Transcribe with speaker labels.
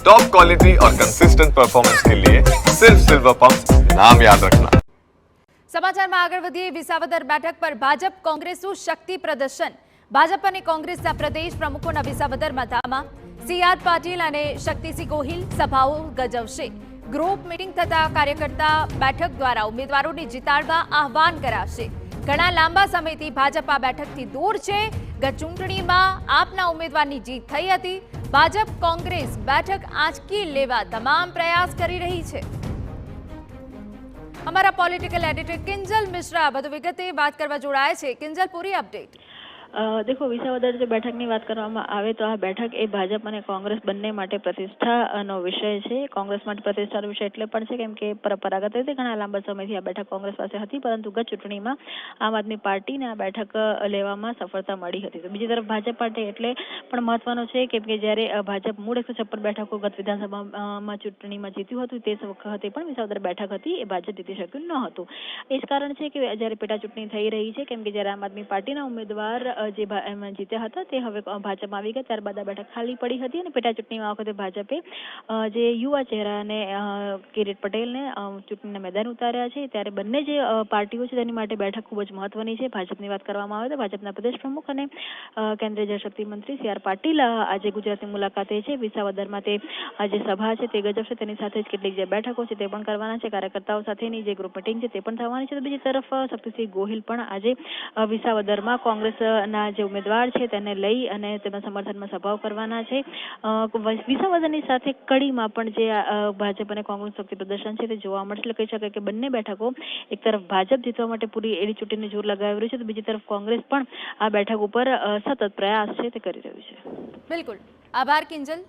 Speaker 1: Top quality और consistent performance के लिए सिर्फ सिल्वर पंप नाम याद रखना।
Speaker 2: સમાચારમાં આગળ વધીએ. વિસાવદર બેઠક પર ભાજપ કોંગ્રેસનું શક્તિ પ્રદર્શન. ભાજપ અને કોંગ્રેસના પ્રદેશ પ્રમુખોના વિસાવદરમાં ધામા. સી.આર. પાટીલ અને શક્તિસિંહ ગોહિલ સભાઓ ગજવશે. ગ્રુપ મીટિંગ થતા કાર્યકર્તા બેઠક દ્વારા ઉમેદવારોને જીતાડવા આહવાન કરાશે. ઘણા લાંબા સમયથી ભાજપ આ બેઠકથી દૂર છે. ગત ચૂંટણીમાં આપના ઉમેદવારની જીત થઈ હતી. ભાજપ કોંગ્રેસ બેઠક આંચકી લેવા તમામ પ્રયાસ કરી રહી છે. हमारा पॉलिटिकल एडिटर किंजल मिश्रा વધુ વિગતે વાત કરવા જોડાય છે. કિંજલ, પૂરી અપડેટ.
Speaker 3: देखो विसावदर जो બેઠકની વાત કરવામાં આવે તો આ બેઠક એ ભાજપ અને કોંગ્રેસ બંને માટે પ્રતિષ્ઠાનો વિષય છે. કોંગ્રેસ માટે પ્રતિષ્ઠાનો વિષય એટલે પણ છે કેમ કે પરંપરાગત રીતે ઘણા લાંબા સમયથી આ બેઠક કોંગ્રેસ પાસે હતી, પરંતુ ગત ચૂંટણીમાં આમ આદમી પાર્ટીને આ બેઠક લેવામાં સફળતા મળી હતી. તો બીજી તરફ ભાજપ માટે એટલે પણ મહત્વનો છે કેમ કે જ્યારે ભાજપ મૂળ 156 બેઠકો ગત વિધાનસભામાં ચૂંટણીમાં જીત્યું હતું તે વખતે પણ વિસાવદર બેઠક હતી એ ભાજપ જીતી શક્યું ન હતું. એ જ કારણ છે કે જ્યારે પેટા ચૂંટણી થઈ રહી છે કેમ કે જ્યારે આમ આદમી પાર્ટીના ઉમેદવાર જે જીત્યા હતા તે હવે ભાજપમાં આવી ગયા, ત્યારબાદ આ બેઠક ખાલી પડી હતી અને પેટા ચૂંટણીમાં વખતે ભાજપે જે યુવા ચહેરાને કિરીટ પટેલને ચૂંટણીના મેદાન ઉતાર્યા છે. ત્યારે બંને જે પાર્ટીઓ છે તેની માટે બેઠક ખૂબ જ મહત્વની છે. ભાજપની વાત કરવામાં આવે તો ભાજપના પ્રદેશ પ્રમુખ અને કેન્દ્રીય જળશક્તિ મંત્રી સી.આર. પાટીલ આજે ગુજરાતની મુલાકાતે છે. વિસાવદરમાં તે જે સભા છે તે ગજવશે. તેની સાથે જ કેટલીક જે બેઠકો છે તે પણ કરવાના છે. કાર્યકર્તાઓ સાથેની જે ગ્રુપ મિટિંગ છે તે પણ થવાની છે. તો બીજી તરફ શક્તિસિંહ ગોહિલ પણ આજે વિસાવદરમાં કોંગ્રેસના જે ઉમેદવાર છે તેને લઈ અને તેમના સમર્થનમાં સભાઓ કરવાના છે. વિસાવદરની સાથે કડીમાં પણ જે ભાજપ અને કોંગ્રેસ શક્તિ પ્રદર્શન છે તે જોવા મળશે. એટલે કહી શકાય કે બંને બેઠકો એક તરફ ભાજપ જીતવા માટે પૂરી એડી ચૂંટણીને જોર લગાવી રહ્યું છે, તો બીજી તરફ કોંગ્રેસ પણ આ બેઠક ઉપર સતત પ્રયાસ છે તે કરી રહ્યું છે.
Speaker 2: બિલકુલ, આભાર કિંજલ.